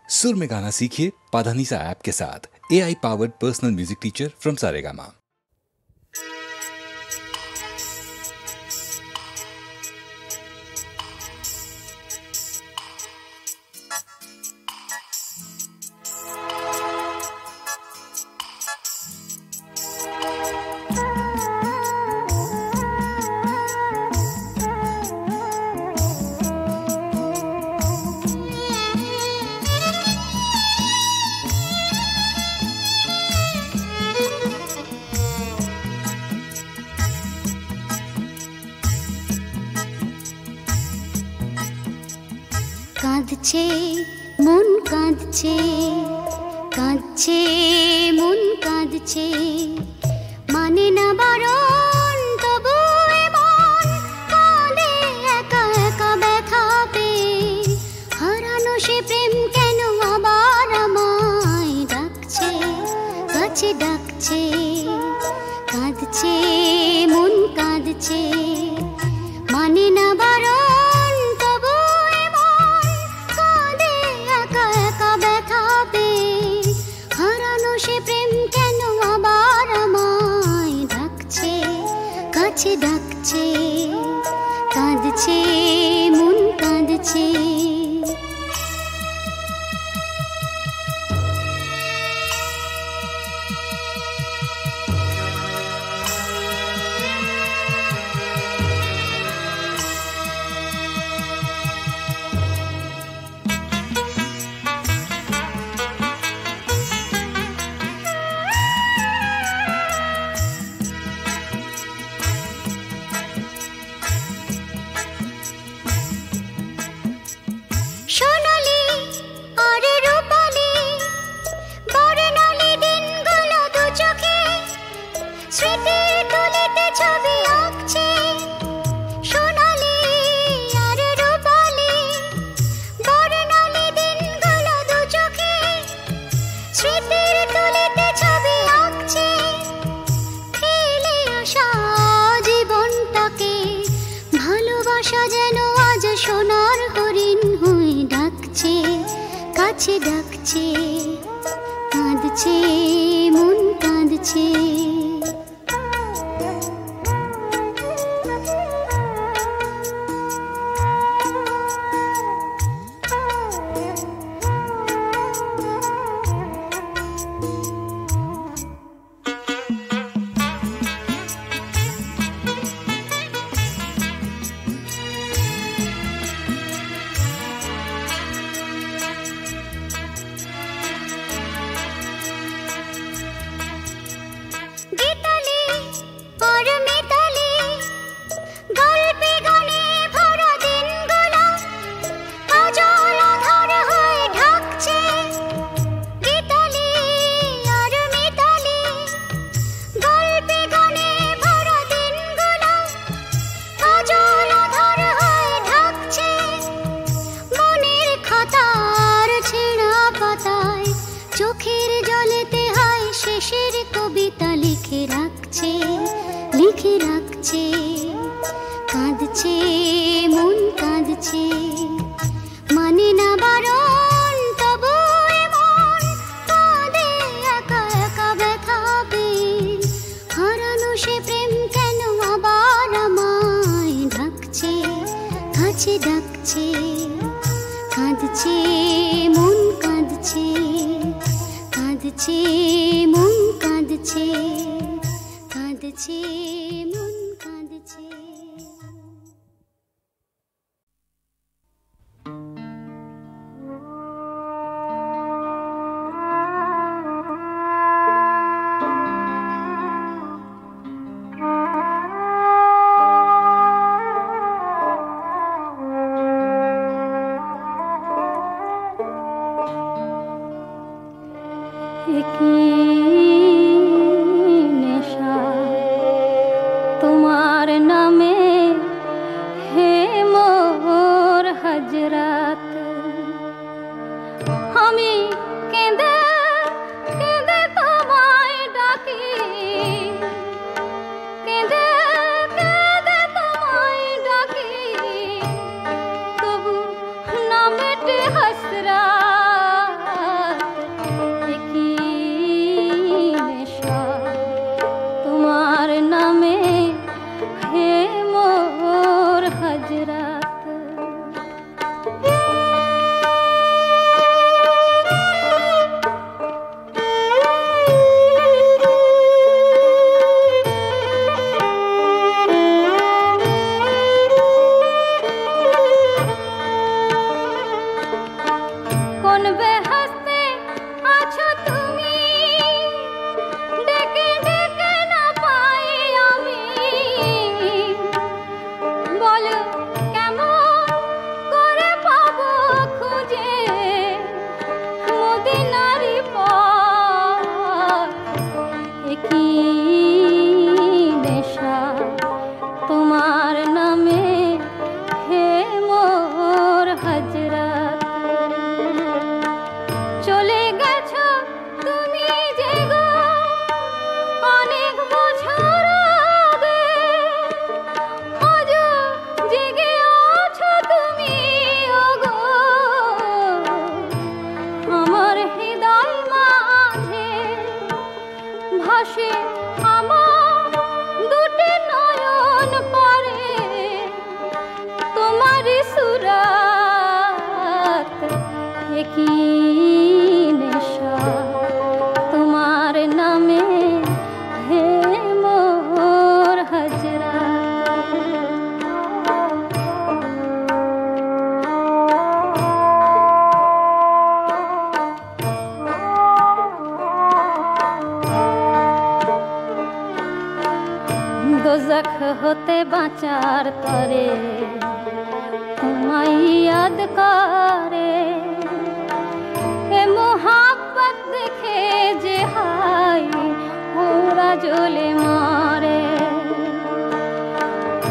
सुर में गाना सीखिए पाधानीसा ऐप के साथ। AI powered personal music teacher from Saregama. কাঁদছে মন কাঁদছে কাঁদছে মন কাঁদছে মানে না বারণ তবু মন কাঁদে একা একা ব্যথা পেয়ে হারানো সে প্রেম কেন আবার আমায় ডাকছে কাছে ডাকছে কাঁদছে মন কাঁদছে মানে না বারণ ডাকছে কাঁদছে মন কাঁদছে ডাকছে কাঁদছে মন কাঁদছে চোখের জলেতে হায় শেষের কবিতা লিখে রাখছে কাঁদছে মন কাঁদছে মানে না বারণ তবু মন কাঁদে একা একা ব্যথা পেয়ে হারানো সে প্রেম কেন আবার আমায় ডাকছে কাছে ডাকছে কাঁদছে মন কাঁদছে কাঁদছে মন কাঁদছে কাঁদছে মন কাঁদছে তোমার নামে হে মোর হজরত আমি কেঁদে কেঁদে তোমায় ডাকি কেঁদে কেঁদে তোমায় ডাকি তবু না মেটে হাসরাত होते बाचार तरे तुम्हारी याद करे ए मोहब्बत देखे जे हाय पूरा जोले मारे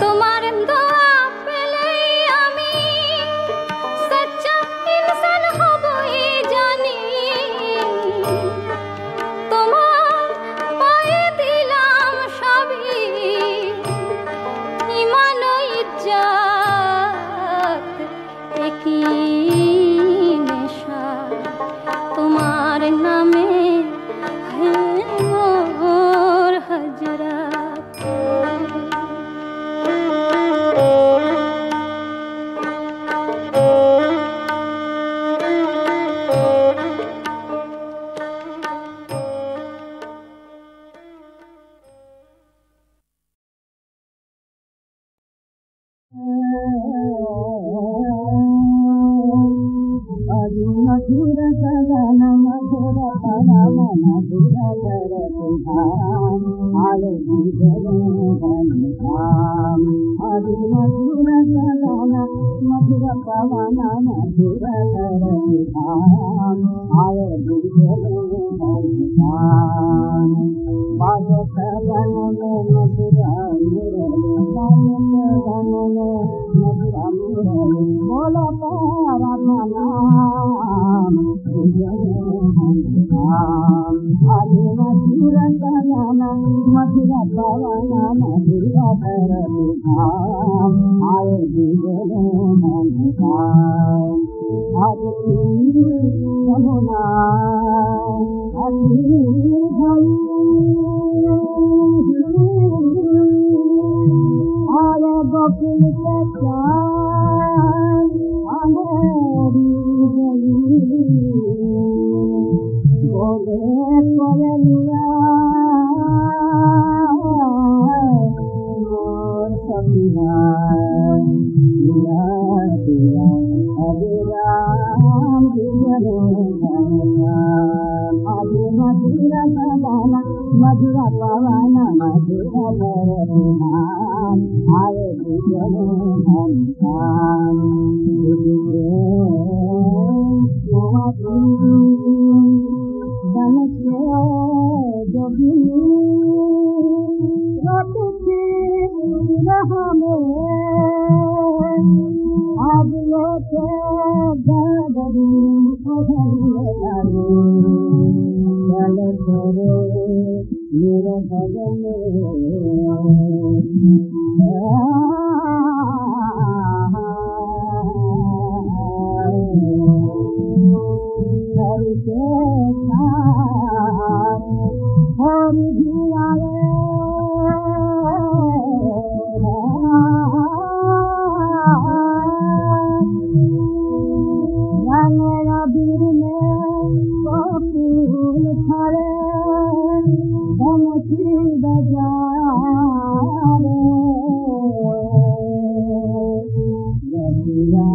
তোমার দোয়া পেলে আমি সচ্চা ইনসান হবই জানি তোমার পায়ে দিলাম সবই ইমান ও ইজ্জত একই নেশা তোমার নামে হে মোর হজরত मधुर सदन मधुर पवन मधुर कर तुधाम आले धन हरि मधुर सदन मधुर पवन मधुर कर तुधाम आले धन बाजत वन में मधुरा मुरली बाजत वन में मधुरा मुरली बोला तारा नाम हरि मधुर सदन मधुर पवन मधुर कर तुधाम आए धन हरि यमुना आरे गोकुल के चाँद अंधेरी गली बोले कोयलिया मोर सपना दिया दिया हरे राम दिया हरि मधुर सदन मधुर पवन मधुर कर तुधाम आए धन बन के जोगिनी रोटी रहा में आज लेके गगरी चल करे मेरे भजन हरि के साथ हरि भी आवे रंगेरा बीर में फूल खड़े धमकी बजारे रतिया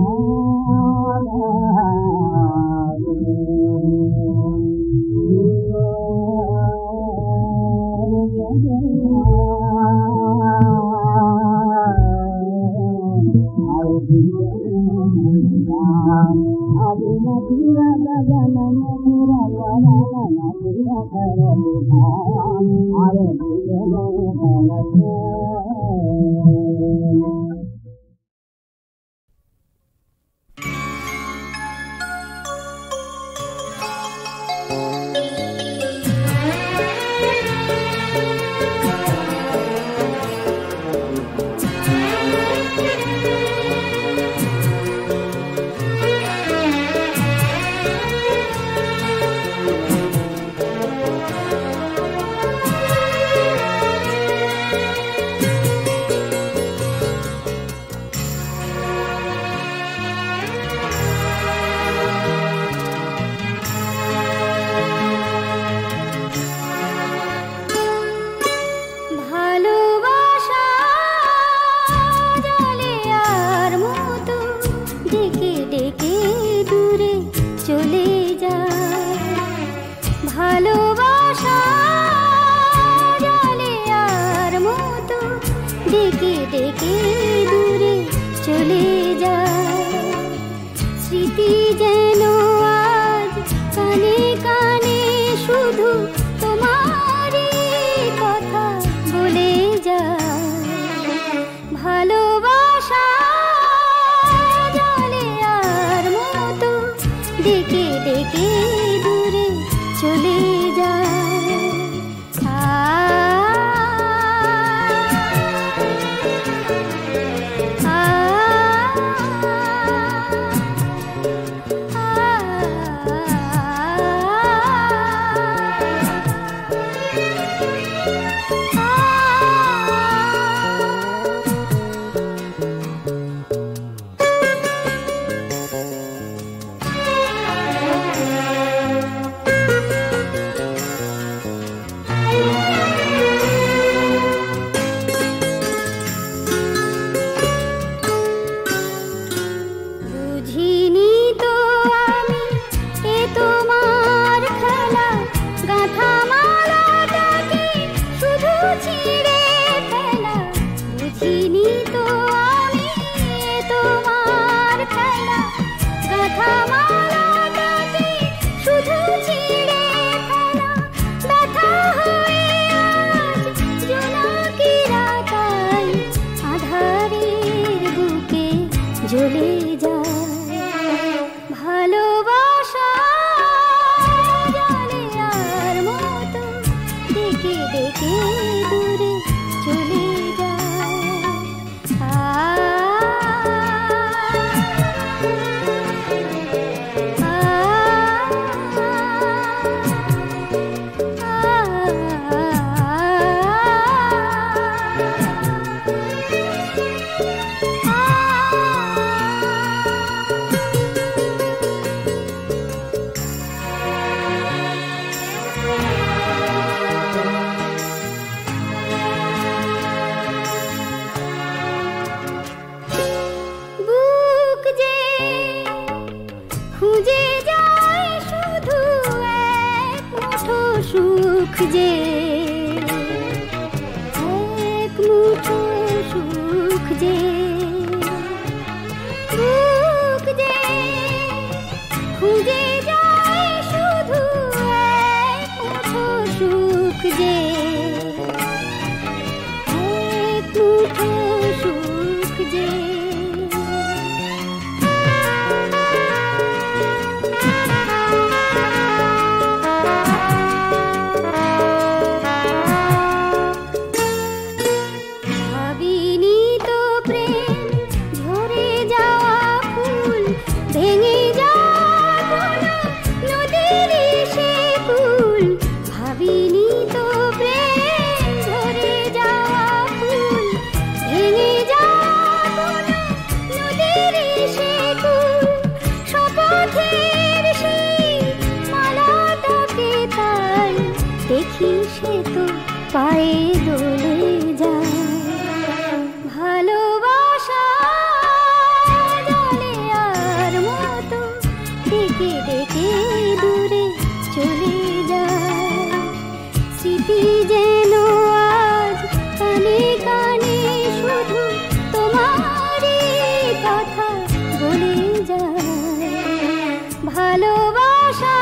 ভালোবাসা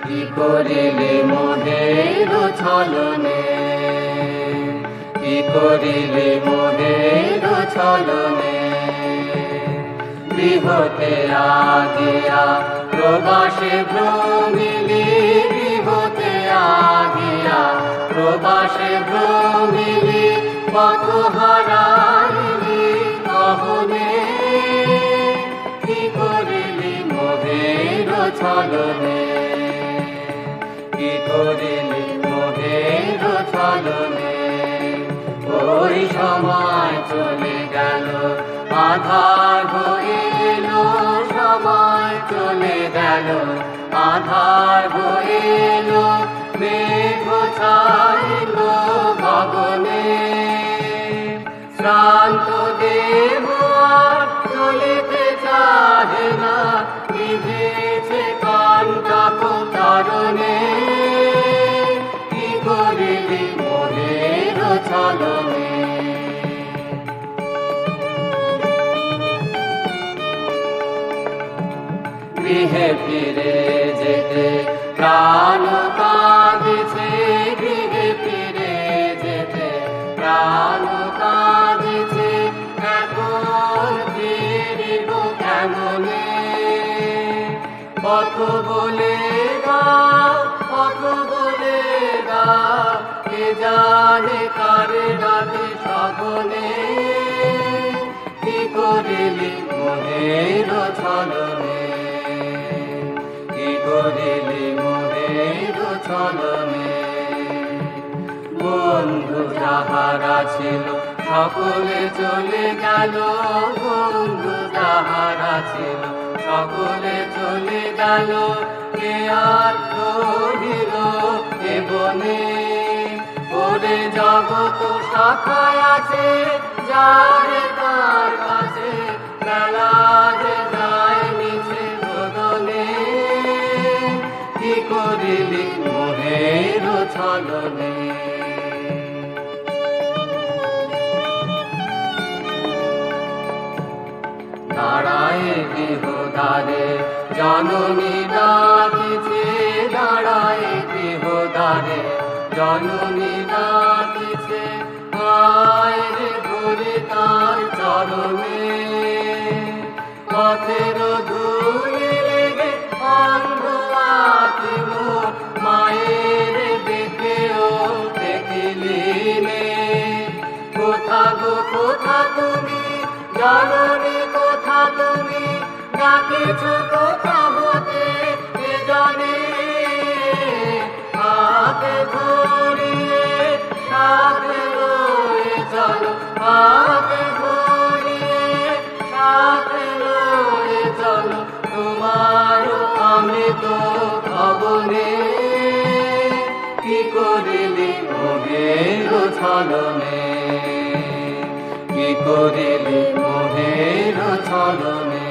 কি করিলি মোহের ছলনে, কি করিলি মোহের ছলনে। গৃহতে আগিয়া প্রবাসে ভ্রমিলি, গৃহতে আগিয়া প্রবাসে ভ্রমিলি, পথ হারাইলি কহনে। কি করিলি মোহের ছলনে, কি করিলি মোহের ছলনে। ওই সময় চলে গেল আধার হয়ে এলো, সময় চলে গেল আধার হয়ে এলো, মেঘ ছাইল গগনে। শ্রান্ত দেহ আর চলিতে চাহে না, বিধেছে কণ্টক চরণে। কি করিলি মোহের ছলনে। গৃহে ফিরে যেতে প্রাণ কাঁদিছে, গৃহে ফিরে যেতে প্রাণ কাঁদিছে, এখন ফিরিব কেমনে। পথ বলে দাও, পথ বলে দাও, কে জানে কারে ডাকে সগনে। কি করিলি মোহের ছলনে, কি করিলি মোহের ছলনে। বন্ধু যাহারা ছিল সকলে চলে গেল, বন্ধু যাহারা ছিল সকলে চলে গেল, কে আর রহিল এ বনে। ওরে জগৎ শাখায় আছে, যারে তার কাছে বেলা যে যায় নিচে বদলে। কি করিলি মোহের ছলনে। দাঁড়ায় গৃহদ্বারে জননী ডাকিছে, দাঁড়ায় গৃহদ্বারে জননী ডাকিছে, আয় রে ঘুরে তার চরণে। পথের ধুলি লেগে অন্ধ আঁখি মোর, মায়ের দেখেও দেখিলি নে। কোথা গো কোথা তুমি জননী, কোথা তুমি ডাকিছ কোথা হতে কে জানে। হাতে ধরিয়ে সাথে রয়ে চলো, হাতে ধরিয়ে সাথে রয়ে চলো, তোমার অমৃত ভবনে। কি করিলি মোহের ছলনে, কি করিলি মোহের ছলনে।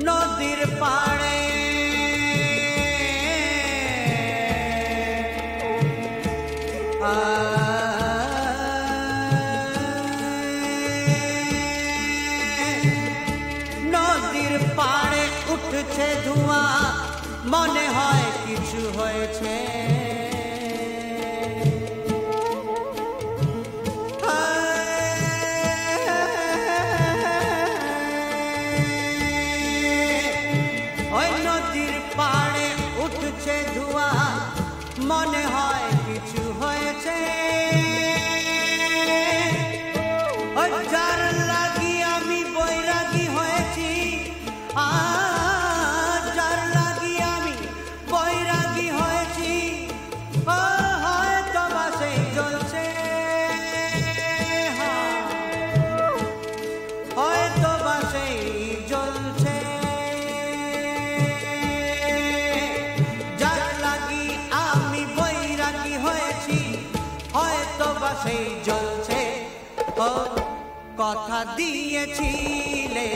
নদীর পাড়ে নদীর পাড়ে উঠছে ধোঁয়া, মনে হয় কিছু হয়েছে। ওই নদীর পাড়ে বাসেই জ্বলছে, যার লাগি আমি বৈরাগী হয়েছি হয়তো বাসেই জ্বলছে। ও কথা দিয়েছিলে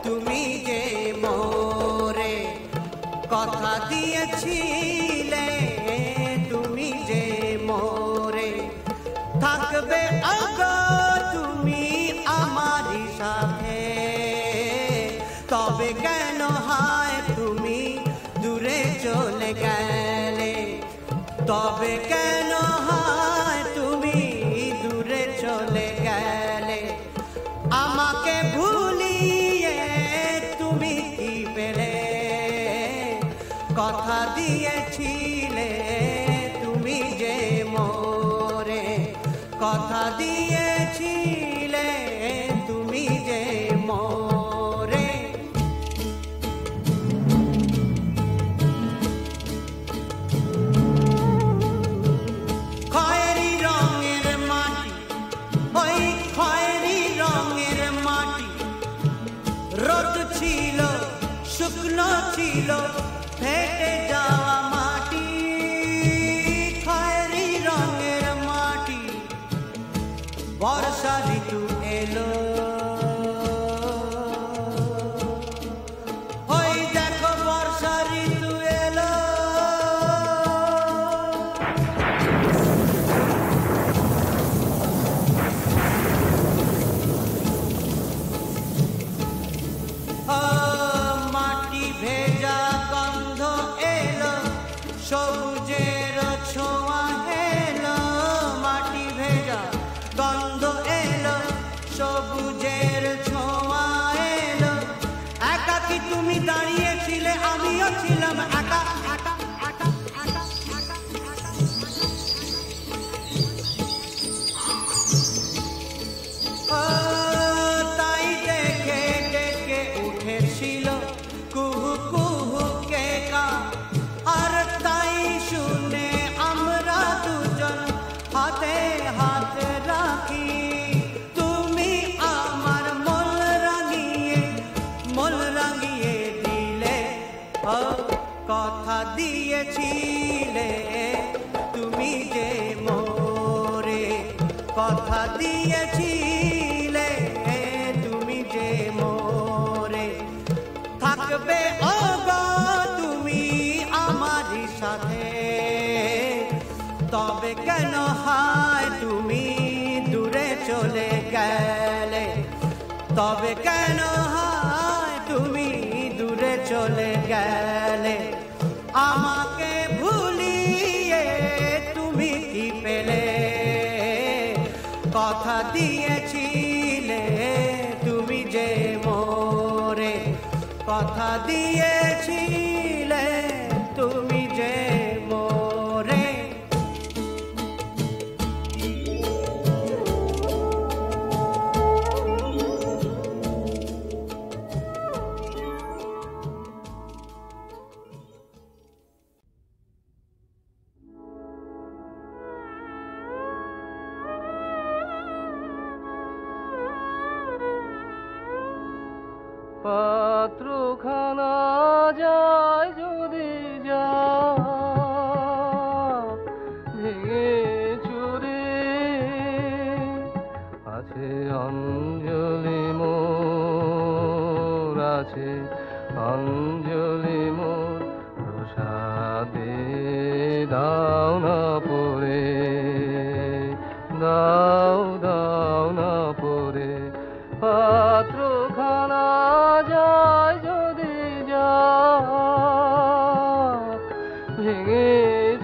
তুমি যে মোরে, কথা দিয়েছিলে তুমি যে মোরে, থাকবে আগো তুমি আমারই সাথে। তবে কেন হায় তুমি দূরে চলে গেলে, তবে কেন হায় তুমি দূরে চলে গেলে, আমাকে ভুলিয়ে তুমি কি পেলে, কথা দিয়েছিলে তুমি যে মোরে, কথা দিয়েছিলে তুমি যে মোরে। খয়েরি রঙের মাটি, ওই খয়েরি রঙের মাটি, রোদ ছিল শুকনো ছিল ফেটে যাওয়া মাটি, খয়েরি রঙের মাটি। বর্ষা ঋতু এলো, ওই দেখো বর্ষা ঋতু এলো। মাটি ভেজা গন্ধ এলো, সবুজের ছোঁয়া এলো, মাটি ভেজা গন্ধ এলো, সবুজের ছোঁয়া এলো। একাকি তুমি দাঁড়িয়েছিলে আমিও ছিলাম একা, একা, একা, একা, একা, একা। তাই দেখে ডেকে উঠেছিল কুহু কুহু কেকা, আর তাই শুনে আমরা দুজন হাতে হাত রাখি। তুমি আমার মন রাঙিয়ে দিলে, ও কথা দিয়েছিলে তুমি যে মোরে, কথা দিয়েছিলে তুমি যে মোরে, থাকবে ও গো তুমি আমারই সাথে। তবে কেন হায় তুমি দূরে চলে গেলে, তবে কেন হায় তুমি দূরে চলে গেলে, আমাকে ভুলিয়ে তুমি কি পেলে, কথা দিয়েছিলে তুমি যে মোরে, কথা দিয়েছিলে তুমি যে মোরে। পাত্রখানা যায় যদি যা ভেঙে চুরে, আছে অঞ্জলি মোর, আছে অঞ্জলি মোর, প্রসাদে দাও না পরে, দাও দাও না পরে। পাত্রখানা যায় যদি যা ভেঙে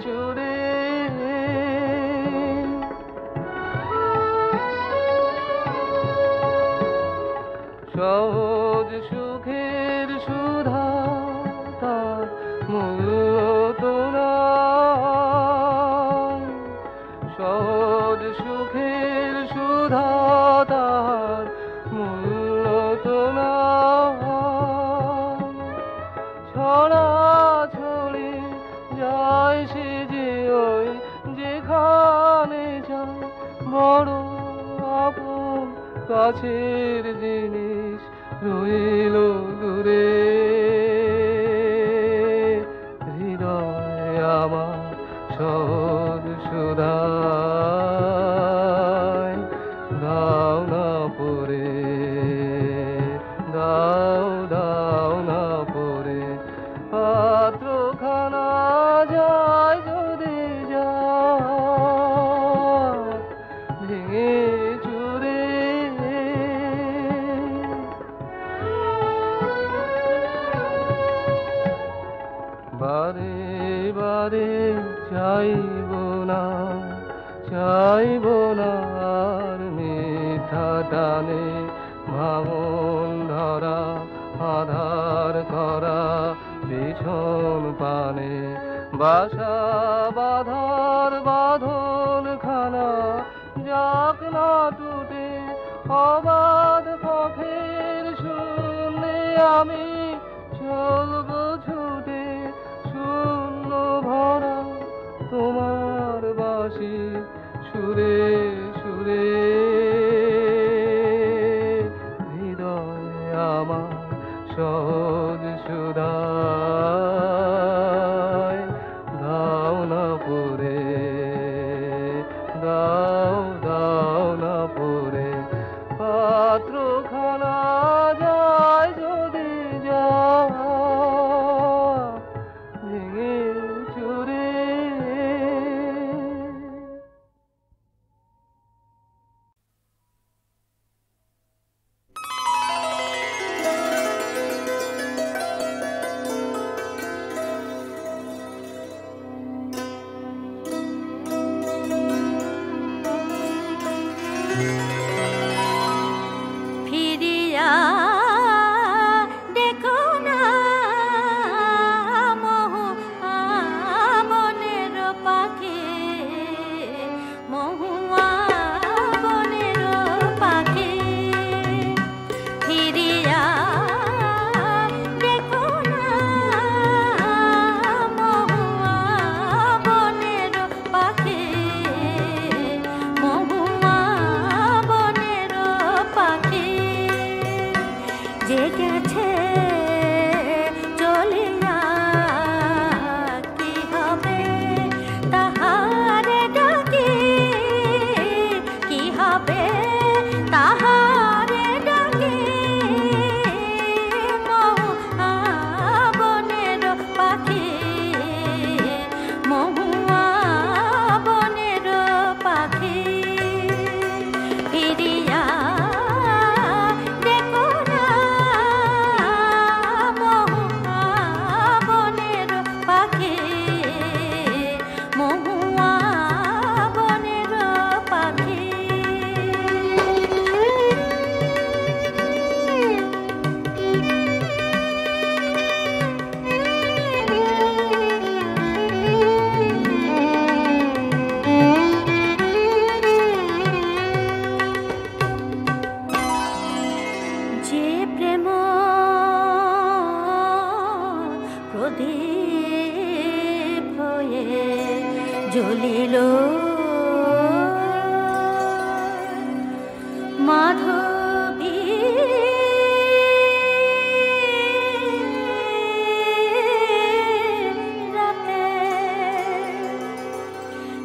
চুরে, সহজ সুখের সুধা তার মূল্য তো নাই, সহজ সুখের সুধা তার মূল্য তো নাই। ছড়া ছড়ি যায় সে যে ওই যেখানে যায়, বড় আপন কাছের জিনিস চাইব না চাইব না আর মিথ্যা টানে ভাঙন ধরা আধার করা পিছন পানে বাসা বাঁধার বাঁধন খানা যাক না টুটে অবাধ পথের শূন্যে আমি চলব ছুটে শূন্য ভরা তোমার বাঁশি সুরে সুরে হৃদয় আমার সহজ সুধায় দাও না পরে দাও দাও না পরে পাত্রখানা যায় যদি যা ভেঙে চুরে ফিরিয়া দেখো না মহুয়া বনের পাখি মহুয়া বনের পাখি ফিরিয়া দেখো না মহুয়া বনের পাখি মহুয়া বনের পাখি যে গেছে চলিয়া কি হবে তাহারে ডাকি কি হবে তাহারে ডাকি মহুয়া বনের পাখি মহুয়া বনের পাখি ফিরিয়া দেখো না মহুয়া বনের পাখি মহুয়া বনের পাখি যে প্রেম প্রদীপ হয়ে জ্বলিল মাধবী রাতে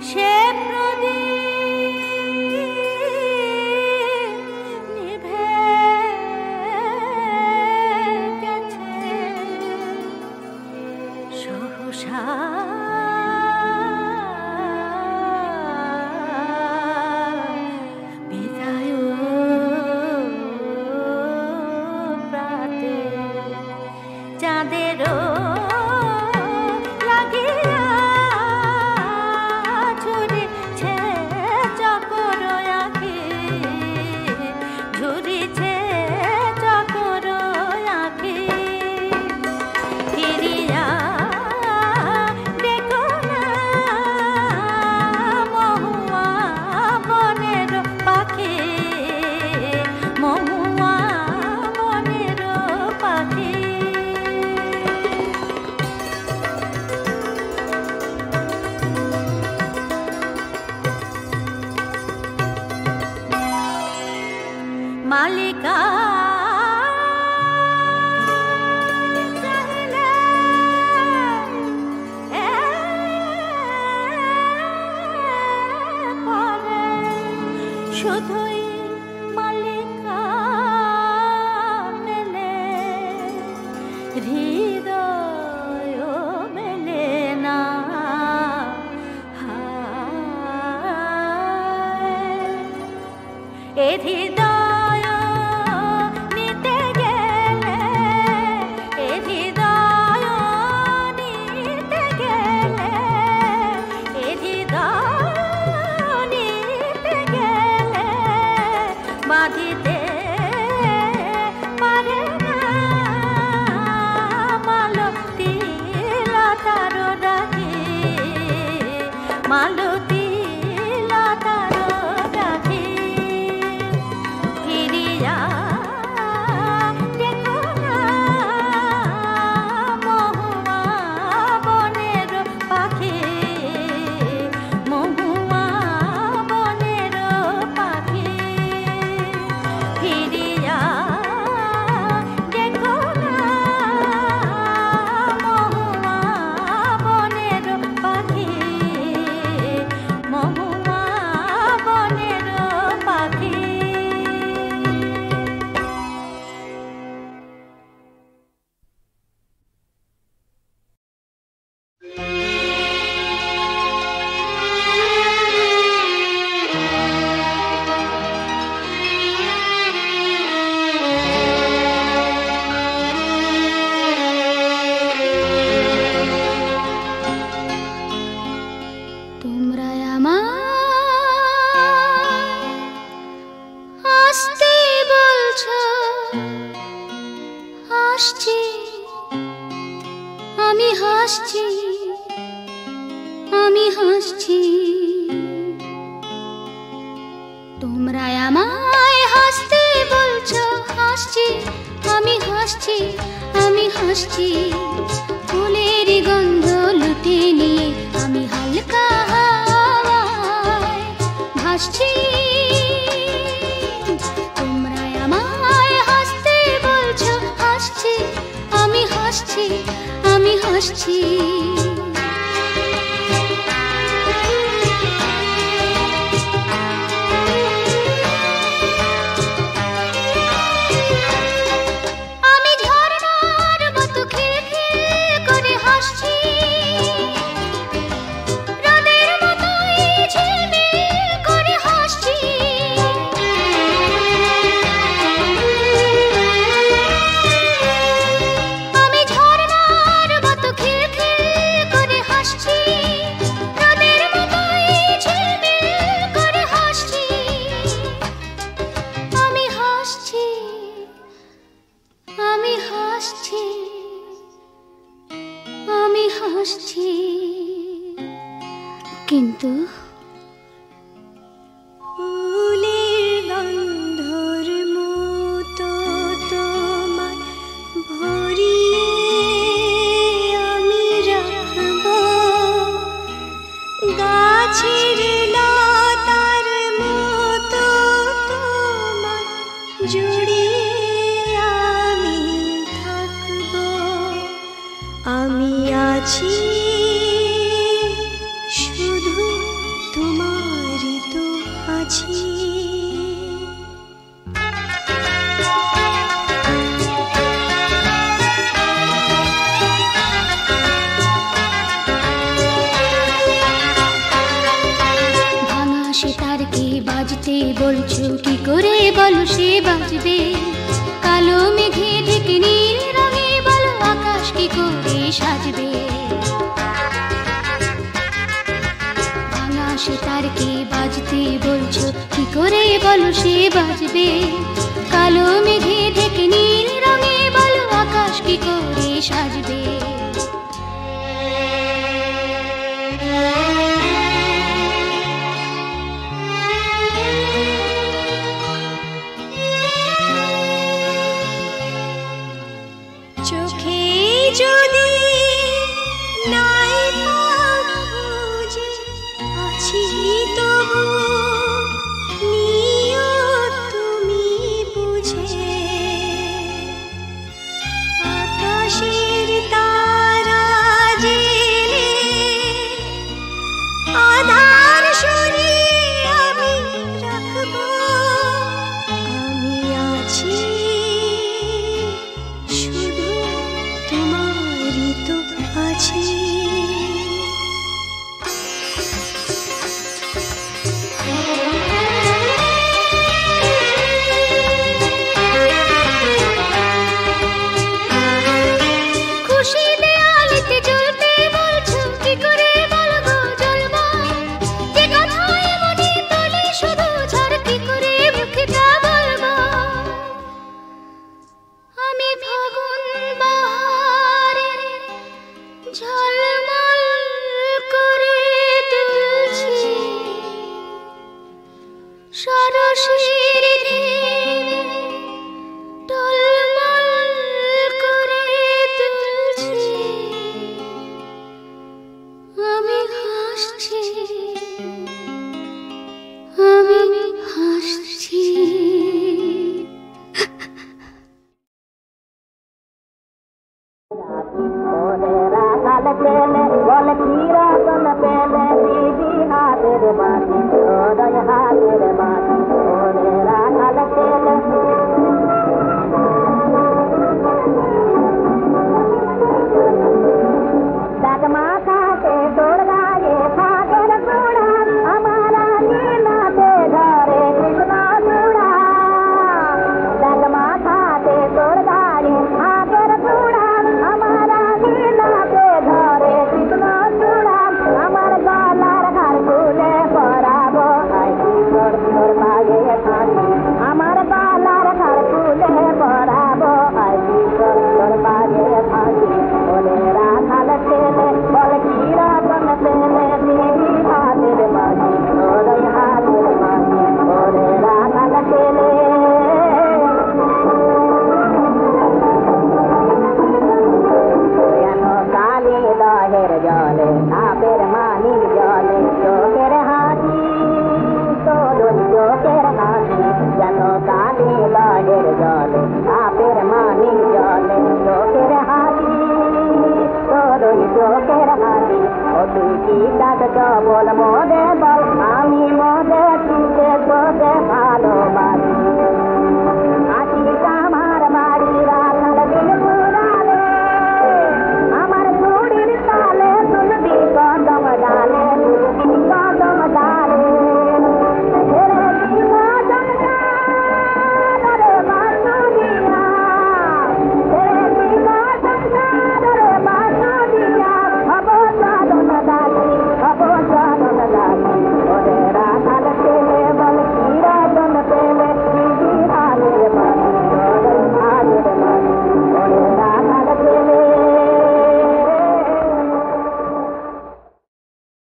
সে প্রদীপ নিভে গেছে সহসা বিদায় প্রাতে চাঁদেরও লাগিয়া ঝুরিছে চকর আঁখি ঝুরিছে চকর আঁখি ফিরিয়া দেখো না মহুয়া বনের পাখি মহুয়া বনের পাখি হাসছি, আমি হাসছি, আমি হাসছি। তোমরা আমায় হাসতে বলছো, হাসছি, আমি হাসছি, আমি হাসছি। ফুলের গন্ধ লুটে নিয়ে আমি হালকা হাওয়ায় ভাসছি। তোমরা আমায় হাসতে বলছো, হাসছি, আমি হাসছি, আমি হাসছি। কিন্তু ফুলের গন্ধর মতো তোমার ভরিয়ে আমি রাখব, গাছের লতার মতো তোমার জড়িয়ে আমি থাকব। আমি আছি শুধু তোমারই তো আছি। ভাঙা সেতারকে বাজতে বলছো, কি করে বলো সে বাজবে? কালো মেঘে ঢেকে নীল রঙে বলো আকাশ কি করে সাজবে? ভাঙা সেতারকে বাজতে বলছো, কি করে বলো সে বাজবে? কালো মেঘে ঢেকে নীল রঙে বলো আকাশ কি করে সাজবে? চোখে যদি নাই বুঝে আছি তবু নিও তুমি বুঝে। আকাশের তারা জেলে আধার সরিয়ে আমি রাখব। আমি আছি শুধু তুই কি ডাকছ বল মোরে বল আমি মোরে কি দেখবো দে ভাই